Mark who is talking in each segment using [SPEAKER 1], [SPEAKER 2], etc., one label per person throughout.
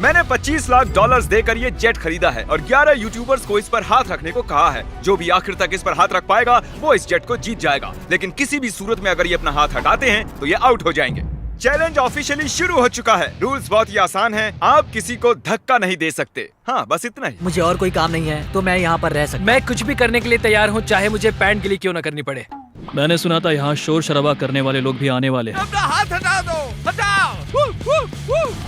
[SPEAKER 1] मैंने $25 लाख देकर ये जेट खरीदा है और 11 यूट्यूबर्स को इस पर हाथ रखने को कहा है। जो भी आखिर तक इस पर हाथ रख पाएगा वो इस जेट को जीत जाएगा, लेकिन किसी भी सूरत में अगर ये अपना हाथ हटाते हैं तो ये आउट हो जाएंगे। चैलेंज ऑफिशियली शुरू हो चुका है। रूल्स बहुत ही आसान हैं। आप किसी को धक्का नहीं दे सकते। हाँ, बस इतना ही।
[SPEAKER 2] मुझे और कोई काम नहीं है तो मैं यहाँ पर रह सकता।
[SPEAKER 3] मैं कुछ भी करने के लिए तैयार हूँ, चाहे मुझे पैंट गिली क्यों न करनी पड़े।
[SPEAKER 4] मैंने सुना था यहाँ शोर शराबा करने वाले लोग भी आने वाले हैं।
[SPEAKER 5] अपना हाथ हटा दो, हटाओ।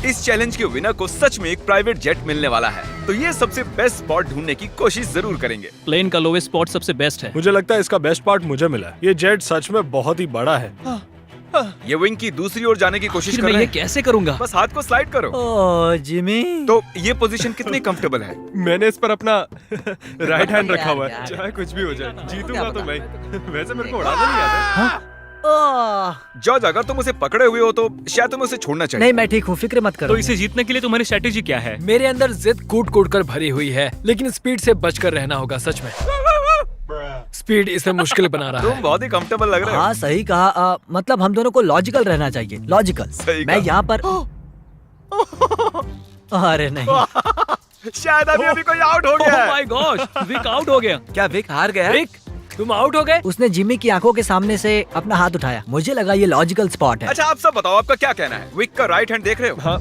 [SPEAKER 1] इस चैलेंज के विनर को सच में एक प्राइवेट जेट मिलने वाला है, तो ये सबसे बेस्ट स्पॉट ढूंढने की कोशिश जरूर करेंगे।
[SPEAKER 4] प्लेन का लोवेस्ट स्पॉट सबसे बेस्ट है।
[SPEAKER 6] मुझे लगता है इसका बेस्ट पार्ट मुझे मिला है। ये जेट सच में बहुत ही बड़ा है।
[SPEAKER 1] ये विंग की दूसरी ओर जाने की कोशिश कर
[SPEAKER 4] मैं
[SPEAKER 1] रहे
[SPEAKER 4] ये
[SPEAKER 1] हैं।
[SPEAKER 4] कैसे करूँगा?
[SPEAKER 1] बस हाथ को स्लाइड करो।
[SPEAKER 2] ओह जिमी,
[SPEAKER 1] तो ये पोजीशन कितनी कंफर्टेबल है?
[SPEAKER 6] मैंने इस पर अपना राइट हैंड रखा हुआ है।
[SPEAKER 2] यार।
[SPEAKER 6] चाहे कुछ भी हो जाए, जीतूंगा तो मैं। वैसे मेरे को उड़ाना नहीं आता।
[SPEAKER 2] ओह
[SPEAKER 1] जॉर्ज, अगर तुम उसे पकड़े हुए हो तो शायद तुम्हें उसे छोड़ना चाहिए।
[SPEAKER 2] नहीं, मैं ठीक हूँ, फिक्र मत करो।
[SPEAKER 4] तो इसे जीतने के लिए तुम्हारी स्ट्रेटेजी क्या है?
[SPEAKER 3] मेरे अंदर जिद कूट कूट कर भरी हुई है, लेकिन स्पीड से बचकर रहना होगा। सच में स्पीड इसे मुश्किल बना रहा
[SPEAKER 1] तुम
[SPEAKER 3] है।
[SPEAKER 1] बहुत ही कंफर्टेबल लग रहे हो।
[SPEAKER 2] हाँ सही कहा। मतलब हम दोनों को लॉजिकल रहना चाहिए। लॉजिकल।
[SPEAKER 1] सही
[SPEAKER 2] मैं
[SPEAKER 1] कहा।
[SPEAKER 2] यहाँ पर अरे नहीं,
[SPEAKER 1] शायद अभी कोई आउट हो गया
[SPEAKER 4] ओह
[SPEAKER 1] है।
[SPEAKER 4] माय गॉश, विक आउट हो गया।
[SPEAKER 2] क्या विक हार गया?
[SPEAKER 3] रिक, तुम आउट हो गए।
[SPEAKER 2] उसने जिमी की आंखों के सामने से अपना हाथ उठाया। मुझे लगा ये लॉजिकल स्पॉट है।
[SPEAKER 1] अच्छा, आप सब बताओ, आपका क्या कहना है? विक का राइट हैंड देख रहे हो?
[SPEAKER 6] हाँ,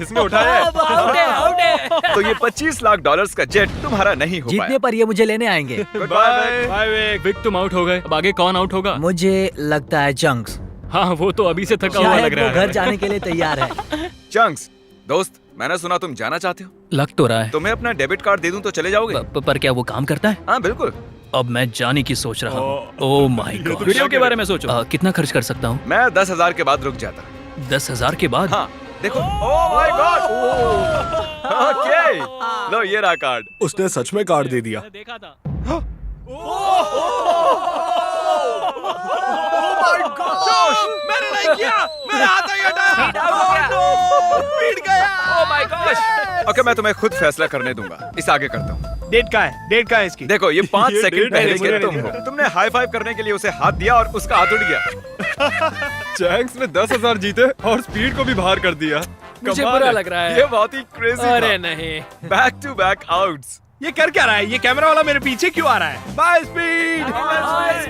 [SPEAKER 6] इसने उठाया है।
[SPEAKER 3] आउट है, आउट है।
[SPEAKER 1] तो ये $25 लाख का जेट तुम्हारा नहीं हो
[SPEAKER 2] जीतने
[SPEAKER 1] पाया।
[SPEAKER 2] पर ये मुझे लेने आएंगे।
[SPEAKER 6] Bye bye Vik.
[SPEAKER 4] विक तुम आउट हो गए। अब आगे कौन आउट होगा?
[SPEAKER 2] मुझे लगता है चंक्स।
[SPEAKER 4] हाँ, वो तो अभी से थका हुआ
[SPEAKER 2] शायद
[SPEAKER 4] लग
[SPEAKER 2] वो
[SPEAKER 4] रहा है।
[SPEAKER 2] घर जाने के लिए तैयार है।
[SPEAKER 1] चंक्स, दोस्त, मैंने सुना तुम जाना चाहते हो।
[SPEAKER 4] लग तो रहा है।
[SPEAKER 1] तुम्हें अपना डेबिट कार्ड दे दूं तो चले जाओगे?
[SPEAKER 4] पर क्या वो काम करता है?
[SPEAKER 1] हाँ बिल्कुल।
[SPEAKER 4] अब मैं जाने की सोच रहा हूँ। Oh my God. वीडियो के बारे में सोचो। कितना खर्च कर सकता हूँ?
[SPEAKER 1] मैं 10,000 के बाद रुक जाता।
[SPEAKER 4] 10,000 के बाद?
[SPEAKER 1] हाँ देखो। Oh my God. ओके, लो ये रहा कार्ड।
[SPEAKER 6] उसने सच में कार्ड दे दिया।
[SPEAKER 4] देखा था।
[SPEAKER 5] मैंने नहीं किया, मेरा हाथ नहीं हटाया। पीट गया।
[SPEAKER 3] ओह माय गॉश।
[SPEAKER 1] ओके, मैं तुम्हें खुद फैसला करने दूंगा। इस आगे करता हूँ।
[SPEAKER 5] डेट का है, डेट का है इसकी।
[SPEAKER 1] देखो, ये 5
[SPEAKER 6] ये
[SPEAKER 1] सेकंड
[SPEAKER 6] डेट
[SPEAKER 1] पहले
[SPEAKER 6] है,
[SPEAKER 1] के
[SPEAKER 6] मुझे
[SPEAKER 1] तुम
[SPEAKER 6] नहीं
[SPEAKER 1] हो। तुमने हाई फाइव करने के लिए उसे हाथ दिया और उसका हाथ उठ गया।
[SPEAKER 6] चैंक्स ने 10,000 जीते और स्पीड को भी बाहर कर दिया।
[SPEAKER 3] मुझे
[SPEAKER 6] कमाल
[SPEAKER 3] बुरा
[SPEAKER 6] है।
[SPEAKER 3] लग रहा है।
[SPEAKER 1] ये बहुत ही क्रेजी
[SPEAKER 3] अरे
[SPEAKER 1] था।
[SPEAKER 3] नहीं।
[SPEAKER 1] Back to back outs.
[SPEAKER 5] ये कर क्या रहा है? ये कैमरा वाला मेरे पीछे क्यों आ रहा है? By speed.
[SPEAKER 1] Bye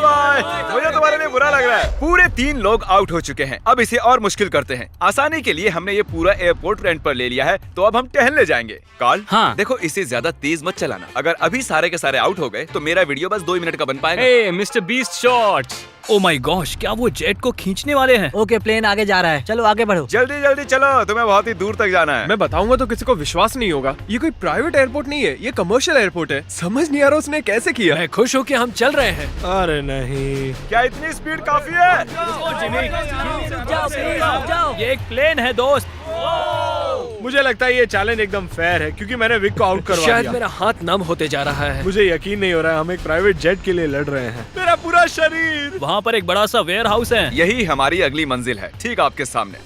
[SPEAKER 1] bye. मुझे तुम्हारे लिए बुरा लग रहा है। पूरे 3 लोग आउट हो चुके हैं। अब इसे और मुश्किल करते हैं। आसानी के लिए हमने ये पूरा एयरपोर्ट रेंट पर ले लिया है, तो अब हम टहलने जाएंगे। कार्ल,
[SPEAKER 4] हाँ।
[SPEAKER 1] देखो, इसे ज्यादा तेज मत चलाना। अगर अभी सारे के सारे आउट हो गए तो मेरा वीडियो बस 2 मिनट का बन पाएगा।
[SPEAKER 4] Hey Mister Beast shorts. Oh my gosh, क्या वो जेट को खींचने वाले हैं?
[SPEAKER 2] ओके, प्लेन आगे जा रहा है। चलो आगे बढ़ो।
[SPEAKER 1] जल्दी जल्दी चलो, तुम्हें बहुत ही दूर तक जाना है।
[SPEAKER 6] मैं बताऊंगा तो किसी को विश्वास नहीं होगा। ये कोई प्राइवेट एयरपोर्ट नहीं है, ये कमर्शियल एयरपोर्ट है। समझ नहीं आ रहा उसने कैसे किया।
[SPEAKER 3] मैं खुश हूँ कि हम चल रहे हैं।
[SPEAKER 6] अरे नहीं।
[SPEAKER 1] क्या इतनी स्पीड काफी है?
[SPEAKER 2] जाओ।
[SPEAKER 4] ये एक प्लेन है दोस्त।
[SPEAKER 6] मुझे लगता है ये चैलेंज एकदम फेयर है क्योंकि मैंने विक को आउट करवा
[SPEAKER 3] शायद
[SPEAKER 6] दिया।
[SPEAKER 3] मेरा हाथ नम होते जा रहा है।
[SPEAKER 6] मुझे यकीन नहीं हो रहा है हम एक प्राइवेट जेट के लिए लड़ रहे हैं। मेरा पूरा शरीर।
[SPEAKER 4] वहाँ पर एक बड़ा सा वेयर हाउस है।
[SPEAKER 1] यही हमारी अगली मंजिल है, ठीक आपके सामने।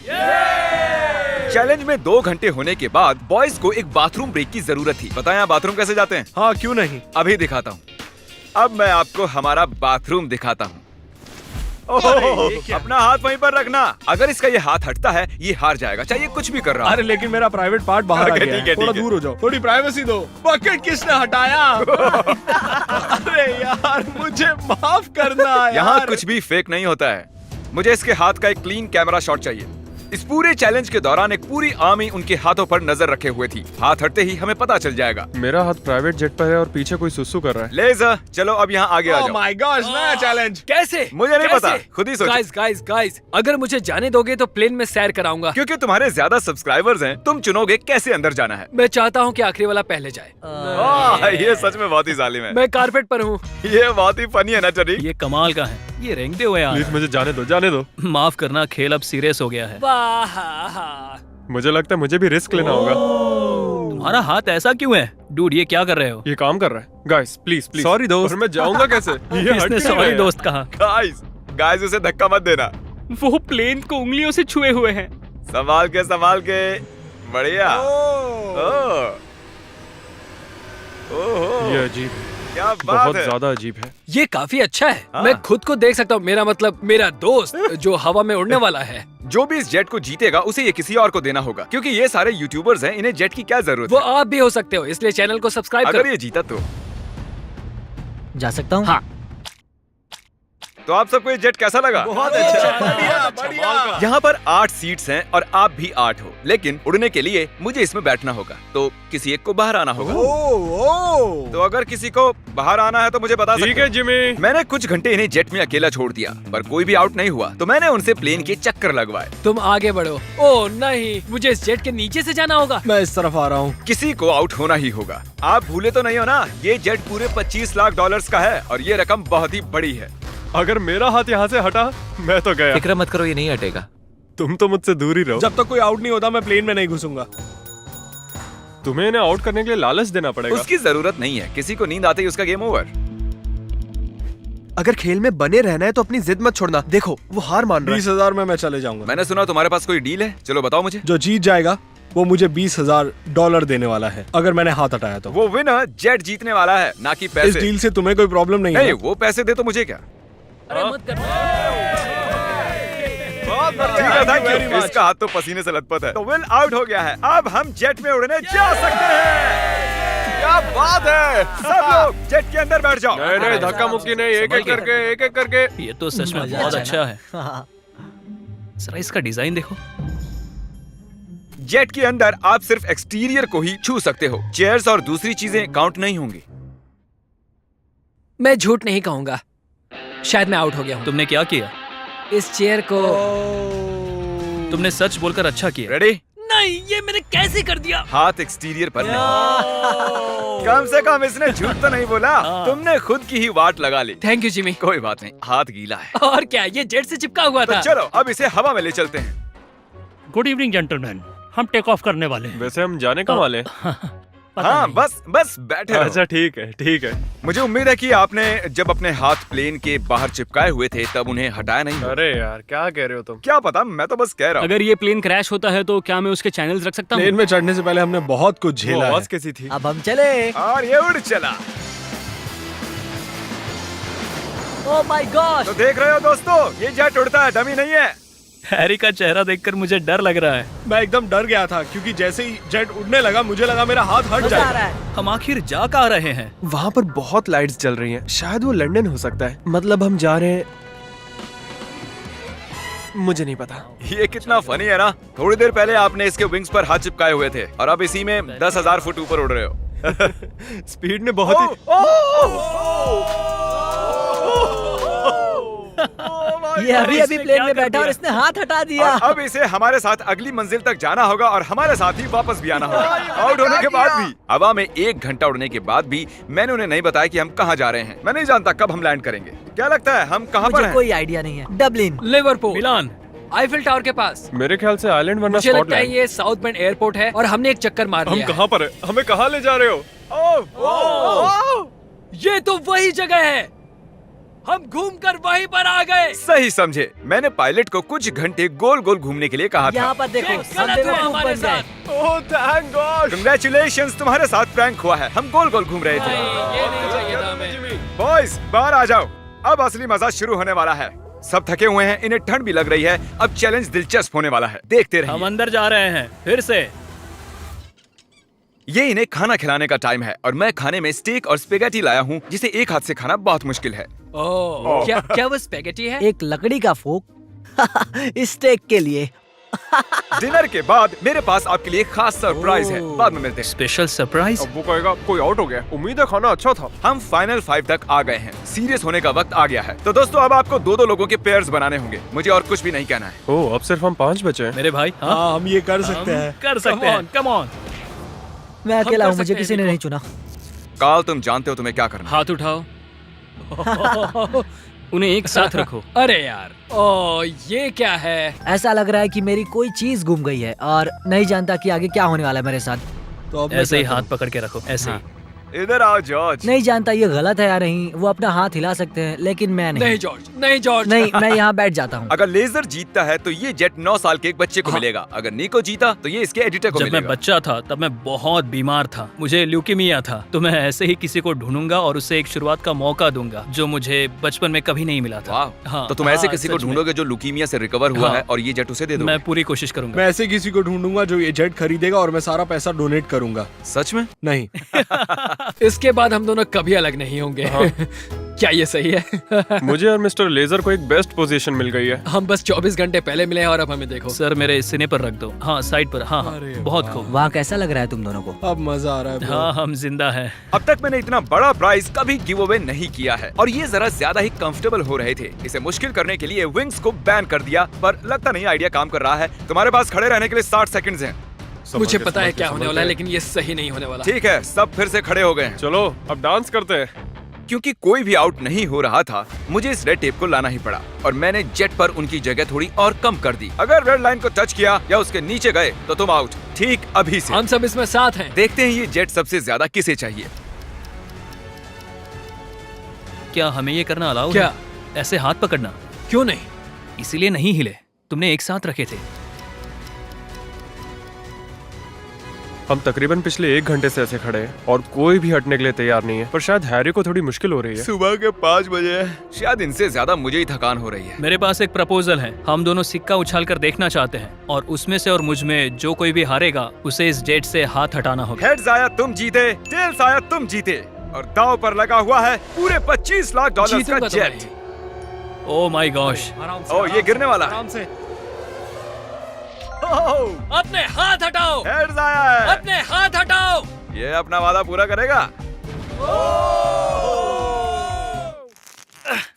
[SPEAKER 1] चैलेंज में 2 घंटे होने के बाद बॉयज को एक बाथरूम ब्रेक की जरूरत थी। बताएं आप बाथरूम कैसे जाते हैं?
[SPEAKER 6] हाँ, क्यों नहीं।
[SPEAKER 1] अभी दिखाता हूँ। अब मैं आपको हमारा बाथरूम दिखाता हूँ। अपना हाथ वहीं पर रखना। अगर इसका ये हाथ हटता है ये हार जाएगा, चाहिए कुछ भी कर रहा
[SPEAKER 6] अरे
[SPEAKER 1] है।
[SPEAKER 6] लेकिन मेरा प्राइवेट पार्ट बाहर आ
[SPEAKER 1] ओके,
[SPEAKER 6] गया
[SPEAKER 1] ठीक है,
[SPEAKER 6] है। थोड़ा
[SPEAKER 1] ठीक है।
[SPEAKER 6] दूर हो जाओ, थोड़ी प्राइवेसी दो। बकेट किसने हटाया? अरे यार, मुझे माफ करना यार।
[SPEAKER 1] यहाँ कुछ भी फेक नहीं होता है। मुझे इसके हाथ का एक क्लीन कैमरा शॉट चाहिए। इस पूरे चैलेंज के दौरान एक पूरी आर्मी उनके हाथों पर नजर रखे हुए थी। हाथ हटते ही हमें पता चल जाएगा।
[SPEAKER 6] मेरा हाथ प्राइवेट जेट पर है और पीछे कोई सुसु कर रहा है।
[SPEAKER 1] लेज़र, चलो अब यहाँ आगे आ
[SPEAKER 5] ओह
[SPEAKER 1] जाओ।
[SPEAKER 5] माय गॉश, नया चैलेंज।
[SPEAKER 3] कैसे?
[SPEAKER 1] मुझे नहीं पता, खुद ही सोचो।
[SPEAKER 3] गाइस, अगर मुझे जाने दोगे तो प्लेन में सैर कराऊंगा।
[SPEAKER 1] क्योंकि तुम्हारे ज्यादा सब्सक्राइबर्स हैं, तुम चुनोगे कैसे अंदर जाना है।
[SPEAKER 3] मैं चाहता हूँ कि आखिरी वाला पहले जाए।
[SPEAKER 1] ये सच में बहुत ही जालिम है।
[SPEAKER 3] मैं कारपेट पर हूँ।
[SPEAKER 1] ये बहुत ही फनी है ना टरी?
[SPEAKER 4] ये कमाल का है। ये रेंगते हुए आ रहा
[SPEAKER 6] प्लीज मुझे जाने दो, जाने दो।
[SPEAKER 4] है। माफ करना, खेल अब सीरियस हो गया है।
[SPEAKER 6] मुझे लगता है मुझे भी रिस्क लेना होगा।
[SPEAKER 4] तुम्हारा हाथ ऐसा क्यों है? डूड, ये क्या कर रहे हो?
[SPEAKER 6] ये काम कर रहा है। Guys please please.
[SPEAKER 4] Sorry, दोस्त।
[SPEAKER 6] और मैं जाऊंगा कैसे? ये हट
[SPEAKER 4] इसने
[SPEAKER 6] क्यों
[SPEAKER 4] सॉरी
[SPEAKER 6] रहा है?
[SPEAKER 4] दोस्त कहा।
[SPEAKER 1] गाइस उसे धक्का मत देना।
[SPEAKER 4] वो प्लेन को उंगलियों से छुए हुए हैं।
[SPEAKER 1] संभाल के। बढ़िया। ओह।
[SPEAKER 6] ये अजीब है।
[SPEAKER 1] क्या बात
[SPEAKER 6] बहुत
[SPEAKER 1] है।
[SPEAKER 6] ज्यादा अजीब है।
[SPEAKER 3] ये काफी अच्छा है।
[SPEAKER 1] हाँ।
[SPEAKER 3] मैं खुद को देख सकता हूँ, मेरा मतलब मेरा दोस्त जो हवा में उड़ने वाला है।
[SPEAKER 1] जो भी इस जेट को जीतेगा उसे ये किसी और को देना होगा, क्योंकि ये सारे यूट्यूबर्स हैं, इन्हें जेट की क्या जरूरत
[SPEAKER 3] वो
[SPEAKER 1] है।
[SPEAKER 3] आप भी हो सकते हो, इसलिए चैनल को सब्सक्राइब
[SPEAKER 1] अगर
[SPEAKER 3] करो।
[SPEAKER 1] ये जीता तो
[SPEAKER 2] जा सकता हूँ?
[SPEAKER 3] हाँ।
[SPEAKER 1] तो आप सबको ये जेट कैसा लगा?
[SPEAKER 6] बहुत अच्छा, बढ़िया बढ़िया।
[SPEAKER 1] यहाँ पर 8 सीट्स हैं और आप भी 8 हो, लेकिन उड़ने के लिए मुझे इसमें बैठना होगा, तो किसी एक को बाहर आना होगा। तो अगर किसी को बाहर आना है तो मुझे बता सकते
[SPEAKER 6] ठीक
[SPEAKER 1] हो।
[SPEAKER 6] है जिमी।
[SPEAKER 1] मैंने कुछ घंटे इन्हें जेट में अकेला छोड़ दिया, पर कोई भी आउट नहीं हुआ, तो मैंने उनसे प्लेन के चक्कर लगवाए।
[SPEAKER 3] तुम आगे बढ़ो। ओह नहीं, मुझे इस जेट के नीचे से जाना होगा।
[SPEAKER 6] मैं इस तरफ आ रहा हूँ।
[SPEAKER 1] किसी को आउट होना ही होगा। आप भूले तो नहीं हो ना, ये जेट पूरे 25 लाख डॉलर्स का है और ये रकम बहुत ही बड़ी है।
[SPEAKER 6] अगर मेरा हाथ यहाँ से हटा मैं तो गया।
[SPEAKER 7] फिक्र मत करो, ये नहीं हटेगा।
[SPEAKER 6] तुम तो मुझसे दूर ही रहो।
[SPEAKER 5] जब तक कोई आउट नहीं होता मैं प्लेन में नहीं घुसूंगा।
[SPEAKER 6] तुम्हें इन्हें आउट करने के लिए लालच देना पड़ेगा।
[SPEAKER 1] उसकी जरूरत नहीं है, किसी को नींद आते ही उसका गेम ओवर।
[SPEAKER 8] अगर खेल में बने रहना है तो अपनी जिद मत छोड़ना। देखो वो हार मान रहा है।
[SPEAKER 5] 20,000 में मैं चले जाऊंगा।
[SPEAKER 1] मैंने सुना तुम्हारे पास कोई डील है, चलो बताओ मुझे।
[SPEAKER 5] जो जीत जाएगा वो मुझे $20,000 देने वाला है, अगर मैंने हाथ हटाया तो।
[SPEAKER 1] वो विनर जेट जीतने वाला है, ना कि
[SPEAKER 5] इस
[SPEAKER 1] पैसे।
[SPEAKER 5] डील से तुम्हें कोई प्रॉब्लम नहीं
[SPEAKER 1] नहीं,
[SPEAKER 5] है?
[SPEAKER 1] वो पैसे दे तो मुझे क्या।
[SPEAKER 3] अरे मत कर।
[SPEAKER 1] ठीक है, thank you। इसका हाथ तो पसीने से लथपथ है। तो विल आउट हो गया है, अब हम जेट में उड़ने जा सकते हैं। क्या बात है, सब लोग जेट के अंदर बैठ जाओ।
[SPEAKER 6] नहीं नहीं, धक्का मुक्की नहीं, एक एक करके।
[SPEAKER 4] ये तो सच में
[SPEAKER 2] मजा
[SPEAKER 4] बहुत
[SPEAKER 2] आया
[SPEAKER 4] अच्छा
[SPEAKER 2] ना?
[SPEAKER 4] है।
[SPEAKER 2] हाँ।
[SPEAKER 4] जरा इसका डिजाइन देखो।
[SPEAKER 1] जेट के अंदर आप सिर्फ एक्सटीरियर को ही छू सकते हो, चेयर्स और दूसरी चीजें काउंट नहीं होंगी।
[SPEAKER 3] मैं झूठ नहीं कहूंगा, शायद मैं आउट हो गया हूँ।
[SPEAKER 4] तुमने क्या किया?
[SPEAKER 3] इस चेयर को
[SPEAKER 4] तुमने सच बोलकर अच्छा किया।
[SPEAKER 1] रेडी?
[SPEAKER 3] नहीं, ये मैंने कैसे कर दिया?
[SPEAKER 1] हाथ एक्सटीरियर पर नहीं। कम से कम इसने झूठ तो नहीं बोला, तुमने खुद की ही वाट लगा ली।
[SPEAKER 3] Thank you Jimmy.
[SPEAKER 1] कोई बात नहीं, हाथ गीला है।
[SPEAKER 3] और क्या, ये जेट से चिपका हुआ
[SPEAKER 1] तो
[SPEAKER 3] था।
[SPEAKER 1] चलो अब इसे हवा में ले चलते हैं।
[SPEAKER 9] गुड इवनिंग जेंटलमैन, हम टेक ऑफ करने वाले हैं।
[SPEAKER 6] वैसे हम जाने कहाँ वाले हैं?
[SPEAKER 9] पता
[SPEAKER 1] हाँ,
[SPEAKER 9] नहीं।
[SPEAKER 1] बस बैठे रहो।
[SPEAKER 6] अच्छा ठीक है ठीक है।
[SPEAKER 1] मुझे उम्मीद है कि आपने जब अपने हाथ प्लेन के बाहर चिपकाए हुए थे तब उन्हें हटाया नहीं होगा।
[SPEAKER 6] अरे यार क्या कह रहे हो तुम?
[SPEAKER 1] क्या पता, मैं तो बस कह रहा हूँ।
[SPEAKER 9] अगर ये प्लेन क्रैश होता है तो क्या मैं उसके चैनल्स रख सकता
[SPEAKER 5] प्लेन
[SPEAKER 9] हूँ?
[SPEAKER 5] में चढ़ने से पहले हमने बहुत कुछ
[SPEAKER 6] वो
[SPEAKER 5] झेला है।
[SPEAKER 6] आवाज कैसी थी?
[SPEAKER 2] अब हम चले।
[SPEAKER 1] और ये उड़ चला।
[SPEAKER 2] Oh my God.
[SPEAKER 1] तो देख रहे हो दोस्तों, ये जेट उड़ता है, डमी नहीं है।
[SPEAKER 4] हैरी का चेहरा देखकर मुझे डर लग रहा है।
[SPEAKER 5] मैं एकदम डर गया था क्योंकि जैसे ही जेट उड़ने लगा मुझे लगा मेरा हाथ हट
[SPEAKER 2] मजा आ रहा
[SPEAKER 5] जाएगा।
[SPEAKER 2] है।
[SPEAKER 4] हम आखिर जा कहाँ रहे हैं?
[SPEAKER 6] वहाँ पर बहुत लाइट्स जल रही हैं। शायद वो लंदन हो सकता है। मतलब हम जा रहे हैं, मुझे नहीं पता।
[SPEAKER 1] ये कितना फनी है ना। थोड़ी देर पहले आपने इसके विंग्स पर हाथ चिपकाए हुए थे और अब इसी में 10,000 फुट ऊपर उड़ रहे हो।
[SPEAKER 6] स्पीड ने बहुत ही
[SPEAKER 2] ये अभी अभी प्लेन में बैठा और इसने हाथ हटा दिया।
[SPEAKER 1] और अब इसे हमारे साथ अगली मंजिल तक जाना होगा और हमारे साथ ही वापस भी आना होगा। आउट होने के बाद भी, हवा में 1 घंटा उड़ने के बाद भी मैंने उन्हें नहीं बताया कि हम कहाँ जा रहे हैं। मैं नहीं जानता कब हम लैंड करेंगे। क्या लगता है हम कहाँ पर
[SPEAKER 2] मुझे
[SPEAKER 1] हैं?
[SPEAKER 2] कोई आइडिया नहीं है। डबलिन।
[SPEAKER 3] लिवरपूल,
[SPEAKER 4] मिलान।
[SPEAKER 3] आईफिल टावर के पास।
[SPEAKER 6] मेरे ख्याल से आइलैंड वरना
[SPEAKER 3] मुझे लगता है
[SPEAKER 6] स्कॉटलैंड।
[SPEAKER 3] ये साउथ बेंड एयरपोर्ट है और हमने एक चक्कर मार
[SPEAKER 6] हम
[SPEAKER 3] लिया है।
[SPEAKER 6] कहाँ पर है? हमें कहाँ ले जा रहे हो?
[SPEAKER 3] ये तो वही जगह है, हम घूमकर वहीं पर आ गए।
[SPEAKER 1] सही समझे। मैंने पायलट को कुछ घंटे गोल गोल घूमने के लिए कहा था।
[SPEAKER 2] यहाँ पर देखो,
[SPEAKER 3] ये
[SPEAKER 2] हम
[SPEAKER 3] गलत हुआ
[SPEAKER 2] बेवकूफ
[SPEAKER 3] हमारे
[SPEAKER 2] बन गए।
[SPEAKER 3] साथ।
[SPEAKER 6] Oh thank God.
[SPEAKER 1] Congratulations, तुम्हारे साथ प्रैंक हुआ है। हम गोल गोल घूम रहे थे।
[SPEAKER 3] ये नहीं चाहिए था हमें।
[SPEAKER 1] बॉयज बाहर आ जाओ, अब असली मजा शुरू होने वाला है। सब थके हुए हैं, इन्हें ठंड भी लग रही है। अब चैलेंज दिलचस्प होने वाला है, देखते
[SPEAKER 4] हम
[SPEAKER 1] रहिए।
[SPEAKER 4] अंदर जा रहे हैं फिर से।
[SPEAKER 1] ये इन्हें खाना खिलाने का टाइम है और मैं खाने में स्टेक और स्पेगेटी लाया हूँ, जिसे एक हाथ से खाना बहुत मुश्किल है।
[SPEAKER 3] ओह, क्या वो स्पेगेटी है?
[SPEAKER 2] एक लकड़ी का फोक स्टेक के लिए।
[SPEAKER 1] डिनर के बाद मेरे पास आपके लिए खास सरप्राइज है, बाद में मिलते हैं।
[SPEAKER 4] Special surprise.
[SPEAKER 6] अब वो कहेगा कोई आउट हो गया। उम्मीद है खाना अच्छा था।
[SPEAKER 1] हम फाइनल 5 तक आ गए हैं। सीरियस होने का वक्त आ गया है। तो दोस्तों अब आपको 2-2 लोगों के पेयर्स बनाने होंगे। मुझे और कुछ भी नहीं कहना है।
[SPEAKER 6] ओह अब सिर्फ हम 5 बचे हैं।
[SPEAKER 4] मेरे भाई, हाँ,
[SPEAKER 5] हाँ हम ये कर सकते हैं।
[SPEAKER 4] कर सकते हैं। Come on.
[SPEAKER 2] मैं अकेला
[SPEAKER 3] कर
[SPEAKER 2] हूँ, मुझे
[SPEAKER 3] सकते
[SPEAKER 2] किसी
[SPEAKER 3] हैं,
[SPEAKER 2] ने
[SPEAKER 3] देखो।
[SPEAKER 2] नहीं चुना।
[SPEAKER 1] काल, तुम जानते हो तुम्हें क्या करना है।
[SPEAKER 9] हाथ उठाओ। उन्हें एक साथ रखो।
[SPEAKER 3] अरे यार, ओ ये क्या है?
[SPEAKER 2] ऐसा लग रहा है कि मेरी कोई चीज गुम गई है और नहीं जानता कि आगे क्या होने वाला है मेरे साथ।
[SPEAKER 5] तो अब मैं
[SPEAKER 4] ऐसे ही
[SPEAKER 5] क्या
[SPEAKER 4] हाथ
[SPEAKER 5] करूं?
[SPEAKER 4] पकड़ के रखो, ऐसे ही।
[SPEAKER 1] इधर आओ जॉर्ज।
[SPEAKER 2] नहीं जानता ये गलत है या नहीं, वो अपना हाथ हिला सकते हैं लेकिन मैं नहीं।
[SPEAKER 3] नहीं जॉर्ज, नहीं जॉर्ज।
[SPEAKER 2] नहीं, मैं यहाँ बैठ जाता हूँ।
[SPEAKER 1] अगर लेजर जीतता है तो ये जेट 9 साल के एक बच्चे को मिलेगा। अगर निको जीता तो ये इसके एडिटर को
[SPEAKER 4] जब मैं
[SPEAKER 1] मिलेगा।
[SPEAKER 4] बच्चा था तब मैं बहुत बीमार था, मुझे ल्यूकीमिया था। तो मैं ऐसे ही किसी को ढूंढूंगा और उसे एक शुरुआत का मौका दूंगा जो मुझे बचपन में कभी नहीं मिला था।
[SPEAKER 1] वाह।
[SPEAKER 4] हाँ,
[SPEAKER 1] तो तुम ऐसे
[SPEAKER 4] हाँ,
[SPEAKER 1] किसी को
[SPEAKER 4] सच में।
[SPEAKER 1] ढूंढोगे जो लुकीमिया से रिकवर हुआ
[SPEAKER 4] हाँ।
[SPEAKER 1] है और ये जेट उसे दे दो।
[SPEAKER 4] मैं पूरी कोशिश करूंगा।
[SPEAKER 6] मैं ऐसे किसी को ढूंढूंगा जो ये जेट खरीदेगा और मैं सारा पैसा डोनेट करूंगा।
[SPEAKER 1] सच में?
[SPEAKER 6] नहीं।
[SPEAKER 3] इसके बाद हम दोनों कभी अलग नहीं होंगे। क्या ये सही है?
[SPEAKER 7] मुझे और मिस्टर लेजर को एक बेस्ट पोजीशन मिल गई है।
[SPEAKER 3] हम बस 24 घंटे पहले मिले हैं और अब हमें देखो।
[SPEAKER 4] सर मेरे सीने पर रख दो। हाँ साइड पर। हाँ हाँ,
[SPEAKER 3] अरे
[SPEAKER 4] बहुत खूब।
[SPEAKER 2] वहाँ कैसा लग रहा है तुम दोनों को?
[SPEAKER 6] अब मजा आ रहा है bro।
[SPEAKER 4] हाँ हम जिंदा हैं।
[SPEAKER 1] अब तक मैंने इतना बड़ा प्राइस कभी गिव अवे नहीं किया है और ये जरा ज्यादा ही कंफर्टेबल हो रहे थे। इसे मुश्किल करने के लिए विंग्स को बैन कर दिया, पर लगता नहीं आइडिया काम कर रहा है। तुम्हारे पास खड़े रहने के लिए 60 सेकंड्स हैं।
[SPEAKER 3] मुझे पता है क्या होने वाला है, लेकिन ये सही नहीं होने वाला।
[SPEAKER 1] ठीक है, सब फिर से खड़े हो गए हैं।
[SPEAKER 7] चलो अब डांस करते हैं।
[SPEAKER 1] क्योंकि कोई भी आउट नहीं हो रहा था, मुझे इस रेड टेप को लाना ही पड़ा और मैंने जेट पर उनकी जगह थोड़ी और कम कर दी। अगर रेड लाइन को टच किया या उसके नीचे गए तो तुम आउट। ठीक अभी से।
[SPEAKER 3] हम सब इसमें साथ हैं।
[SPEAKER 1] देखते हैं ये जेट सबसे ज्यादा किसे चाहिए।
[SPEAKER 4] क्या हमें ये करना अलाउ
[SPEAKER 3] क्या?
[SPEAKER 4] है? ऐसे हाथ पकड़ना?
[SPEAKER 3] क्यों नहीं?
[SPEAKER 4] इसीलिए नहीं हिले, तुमने एक साथ रखे थे।
[SPEAKER 7] हम तकरीबन पिछले 1 घंटे से ऐसे खड़े हैं और कोई भी हटने के लिए तैयार नहीं है। पर शायद हैरी को थोड़ी मुश्किल हो रही है।
[SPEAKER 1] सुबह के 5 बजे है, शायद इनसे ज्यादा मुझे ही थकान हो रही है।
[SPEAKER 4] मेरे पास एक प्रपोजल है। हम दोनों सिक्का उछाल कर देखना चाहते हैं और उसमें से और मुझ में जो कोई भी हारेगा उसे इस जेट से हाथ हटाना होगा।
[SPEAKER 1] हेड्स आया तुम जीते, टेल्स आया तुम जीते और दांव पर लगा हुआ है पूरे 25 लाख डॉलर
[SPEAKER 3] जीतूंगा
[SPEAKER 1] का
[SPEAKER 3] तो
[SPEAKER 1] जेट।
[SPEAKER 3] मैं।
[SPEAKER 4] ओह माय गॉश।
[SPEAKER 1] ओ ये गिरने वाला है।
[SPEAKER 6] आराम से।
[SPEAKER 3] अपने हाथ हटाओ।
[SPEAKER 1] हेड्स आया है।
[SPEAKER 3] अपने हाथ हटाओ।
[SPEAKER 1] ये अपना वादा पूरा करेगा।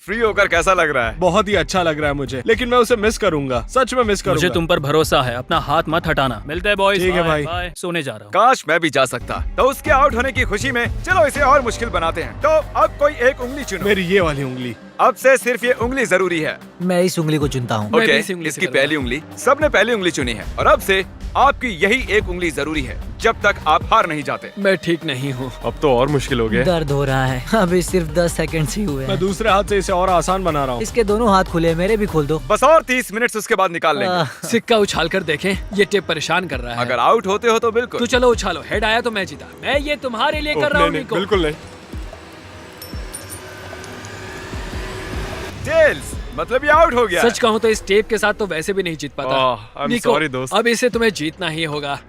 [SPEAKER 1] फ्री होकर कैसा लग रहा है?
[SPEAKER 6] बहुत ही अच्छा लग रहा है मुझे, लेकिन मैं उसे मिस करूंगा। सच में मिस करूंगा।
[SPEAKER 4] मुझे तुम पर भरोसा है, अपना हाथ मत हटाना। मिलते हैं बॉयज।
[SPEAKER 6] ठीक है भाई।
[SPEAKER 4] बाय। सोने जा रहा हूँ।
[SPEAKER 1] काश मैं भी जा सकता। तो उसके आउट होने की खुशी में चलो इसे और मुश्किल बनाते हैं। तो अब कोई एक उंगली चुनो।
[SPEAKER 6] मेरी ये वाली उंगली।
[SPEAKER 1] अब से सिर्फ ये उंगली जरूरी है।
[SPEAKER 2] मैं इस उंगली को चुनता हूँ।
[SPEAKER 3] मैं भी
[SPEAKER 1] ओके,
[SPEAKER 3] इसी उंगली से
[SPEAKER 1] इसकी
[SPEAKER 3] करूंगा।
[SPEAKER 1] पहली उंगली। सबने पहली उंगली चुनी है और अब से आपकी यही एक उंगली जरूरी है जब तक आप हार नहीं जाते।
[SPEAKER 3] मैं ठीक नहीं हूँ।
[SPEAKER 7] अब तो और मुश्किल हो गया।
[SPEAKER 2] दर्द हो रहा है। अभी सिर्फ 10 सेकंड ही हुए
[SPEAKER 6] मैं
[SPEAKER 2] हैं।
[SPEAKER 6] दूसरे हाथ से इसे और आसान बना रहा हूँ।
[SPEAKER 2] इसके दोनों हाथ खुले, मेरे भी खोल दो।
[SPEAKER 1] बस और 30 मिनट उसके बाद निकाल लेंगे।
[SPEAKER 2] आह,
[SPEAKER 3] सिक्का उछाल कर देखें, ये टेप परेशान कर रहा है।
[SPEAKER 1] अगर आउट होते हो तो बिल्कुल।
[SPEAKER 3] तो चलो उछालो। हेड आया तो मैं जीता। मैं ये तुम्हारे लिए कर रहा हूँ
[SPEAKER 7] नहीं,
[SPEAKER 3] निको।
[SPEAKER 7] बिल्कुल नहीं।
[SPEAKER 1] टेल्स, मतलब ये आउट हो गया।
[SPEAKER 3] सच कहूँ तो इस टेप के साथ तो वैसे भी नहीं जीत पाता।
[SPEAKER 7] I'm
[SPEAKER 3] निको,
[SPEAKER 7] sorry, दोस्त।
[SPEAKER 3] अब इसे तुम्हें जीतना ही होगा।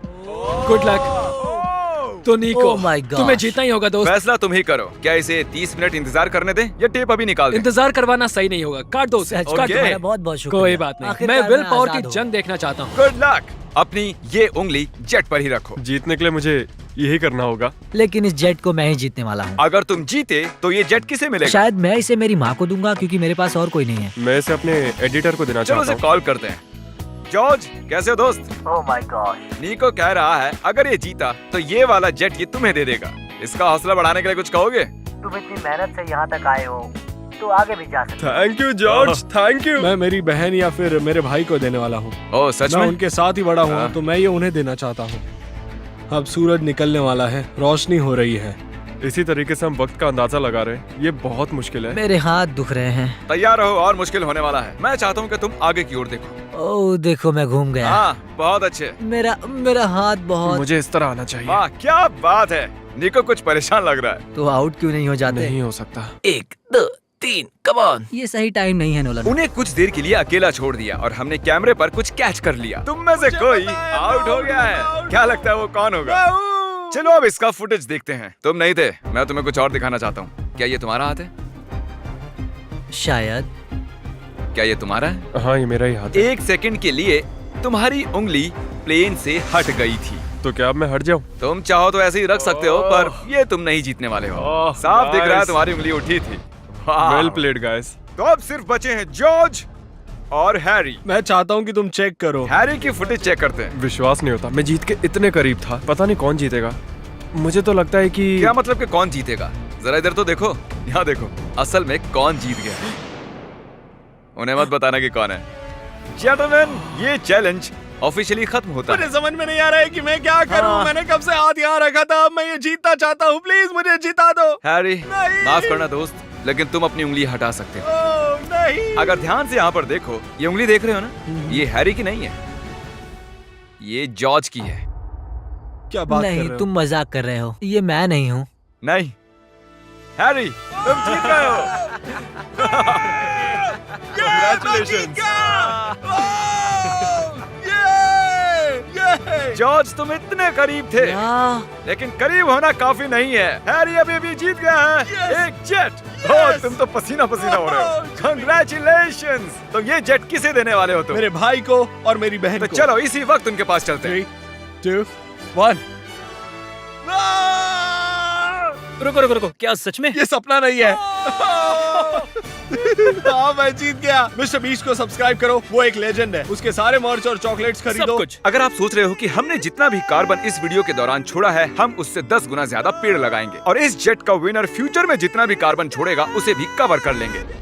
[SPEAKER 3] Good luck. तो निको,
[SPEAKER 2] Oh my God.
[SPEAKER 3] तुम्हें जीतना ही होगा दोस्त।
[SPEAKER 1] फैसला तुम ही करो। क्या इसे 30 मिनट इंतजार करने दें या टेप अभी निकाल दें?
[SPEAKER 3] इंतजार करवाना सही नहीं होगा। काट दो उसे।
[SPEAKER 2] सच
[SPEAKER 3] काट
[SPEAKER 2] का
[SPEAKER 3] दो।
[SPEAKER 2] तुम्हारा बहुत बहुत शुक्रिया।
[SPEAKER 3] कोई बात नहीं।
[SPEAKER 2] आखिरकार
[SPEAKER 3] मैं विल पावर
[SPEAKER 2] आजाद
[SPEAKER 3] की
[SPEAKER 2] हूँ।
[SPEAKER 3] जंग देखना चाहता हूँ।
[SPEAKER 1] Good luck. अपनी ये उंगली जेट पर ही रखो।
[SPEAKER 7] जीतने के लिए मुझे यही करना होगा।
[SPEAKER 2] लेकिन इस जेट को मैं ही जीतने वाला हूँ।
[SPEAKER 1] अगर तुम जीते तो ये जेट किसे मिलेगा?
[SPEAKER 2] शायद मैं इसे मेरी माँ को दूंगा क्योंकि मेरे पास और कोई नहीं है।
[SPEAKER 7] मैं इसे अपने एडिटर को देना
[SPEAKER 1] चलो
[SPEAKER 7] चाहता
[SPEAKER 1] उसे
[SPEAKER 7] हूँ।
[SPEAKER 1] कॉल करते हैं। जॉर्ज, कैसे हो दोस्त?
[SPEAKER 2] Oh my God.
[SPEAKER 1] नीको कह रहा है अगर ये जीता तो ये वाला जेट ये तुम्हें दे देगा। इसका हौसला बढ़ाने के लिए कुछ कहोगे?
[SPEAKER 2] तुम इतनी मेहनत से यहाँ तक आए हो तो आगे भी जा सकते
[SPEAKER 7] thank you George, thank you.
[SPEAKER 6] मैं मेरी बहन या फिर मेरे भाई को देने वाला हूँ।
[SPEAKER 1] ओह सच
[SPEAKER 6] मैं
[SPEAKER 1] में?
[SPEAKER 6] उनके साथ ही बड़ा हुआ
[SPEAKER 1] हाँ।
[SPEAKER 6] हूँ, तो मैं ये उन्हें देना चाहता हूँ। अब सूरज निकलने वाला है, रोशनी हो रही है।
[SPEAKER 7] इसी तरीके से हम वक्त का अंदाजा लगा रहे हैं। ये बहुत मुश्किल है।
[SPEAKER 2] मेरे हाथ दुख रहे हैं।
[SPEAKER 1] तैयार रहो और मुश्किल होने वाला है। मैं चाहता हूँ कि तुम आगे की ओर देखो।
[SPEAKER 2] ओह देखो मैं घूम गया।
[SPEAKER 1] हाँ, बहुत अच्छे।
[SPEAKER 2] मेरा हाथ बहुत।
[SPEAKER 7] मुझे इस तरह आना चाहिए।
[SPEAKER 1] वाह क्या बात है। निको कुछ परेशान लग रहा है।
[SPEAKER 2] तो आउट क्यों नहीं हो जाते?
[SPEAKER 7] नहीं हो सकता।
[SPEAKER 4] 1 2 3 कम ऑन।
[SPEAKER 2] ये सही टाइम नहीं है नोलन।
[SPEAKER 1] उन्हें कुछ देर के लिए अकेला छोड़ दिया और हमने कैमरे पर कुछ कैच कर लिया। तुम में से कोई आउट हो गया है। क्या लगता है वो कौन होगा? चलो अब इसका फुटेज देखते हैं। तुम नहीं थे, मैं तुम्हें कुछ और दिखाना चाहता हूँ। क्या ये तुम्हारा हाथ है?
[SPEAKER 2] शायद।
[SPEAKER 1] क्या ये तुम्हारा है?
[SPEAKER 7] हाँ ये मेरा ही हाथ है।
[SPEAKER 1] 1 सेकंड के लिए तुम्हारी उंगली प्लेन से हट गई थी।
[SPEAKER 7] तो क्या अब मैं हट जाऊँ?
[SPEAKER 1] तुम चाहो तो ऐसे ही रख सकते हो, पर ये तुम नहीं जीतने वाले हो।
[SPEAKER 7] ओह,
[SPEAKER 1] साफ दिख रहा है
[SPEAKER 7] guys.
[SPEAKER 1] तुम्हारी उंगली उठी थी। वाह।
[SPEAKER 7] Well played guys.
[SPEAKER 1] तो अब सिर्फ बचे हैं जॉर्ज और हैरी।
[SPEAKER 6] मैं चाहता हूँ कि तुम चेक करो।
[SPEAKER 1] हैरी की फुटेज चेक करते हैं।
[SPEAKER 7] विश्वास नहीं होता, मैं जीत के इतने करीब था। पता नहीं कौन जीतेगा। मुझे तो लगता है कि
[SPEAKER 1] क्या मतलब कि कौन जीतेगा? जरा इधर तो देखो, यहाँ देखो। असल में कौन जीत गया? उन्हें मत बताना कि कौन है। जेंटलमैन, ये चैलेंज ऑफिशियली खत्म होता
[SPEAKER 6] मुझे
[SPEAKER 1] है।
[SPEAKER 6] समझ में नहीं आ रहा है कि मैं क्या करूं।
[SPEAKER 1] हाँ।
[SPEAKER 6] मैंने कब से हाथ यहाँ रखा था, अब मैं ये जीतना चाहता हूँ। प्लीज मुझे जिता दो।
[SPEAKER 1] हैरी,
[SPEAKER 6] नहीं।
[SPEAKER 1] माफ करना दोस्त, लेकिन तुम अपनी उंगली हटा सकते हो।
[SPEAKER 6] ओह, नहीं।
[SPEAKER 1] अगर ध्यान से यहाँ पर देखो, ये उंगली देख रहे हो ना, ये हैरी की नहीं है, ये जॉर्ज की है।
[SPEAKER 6] क्या बात कर
[SPEAKER 2] नहीं,
[SPEAKER 6] रहे हो?
[SPEAKER 2] तुम मजाक कर रहे हो। ये मैं नहीं हूँ।
[SPEAKER 1] नहीं हैरी, तुम जीत गए हो। जॉर्ज, तुम इतने करीब थे, लेकिन करीब होना काफी नहीं है। हैरी अभी भी जीत गया है एक जेट। ओह, तुम तो पसीना पसीना हो रहे हो। कंग्रेचुलेशंस। तो ये जेट किसे देने वाले हो तुम?
[SPEAKER 6] मेरे भाई को और मेरी बहन
[SPEAKER 1] तो
[SPEAKER 6] को।
[SPEAKER 1] चलो इसी वक्त उनके पास चलते हैं।
[SPEAKER 6] 3, 2, 1।
[SPEAKER 4] रुको रुको रुको, क्या सच में?
[SPEAKER 6] ये सपना नहीं है। हाँ, मैं जीत गया। मिस्टर बीस्ट को सब्सक्राइब करो, वो एक लेजेंड है। उसके सारे मर्च और चॉकलेट्स खरीदो।
[SPEAKER 4] सब कुछ।
[SPEAKER 1] अगर आप सोच रहे हो कि हमने जितना भी कार्बन इस वीडियो के दौरान छोड़ा है, हम उससे 10 गुना ज्यादा पेड़ लगाएंगे और इस जेट का विनर फ्यूचर में जितना भी कार्बन छोड़ेगा उसे भी कवर कर लेंगे।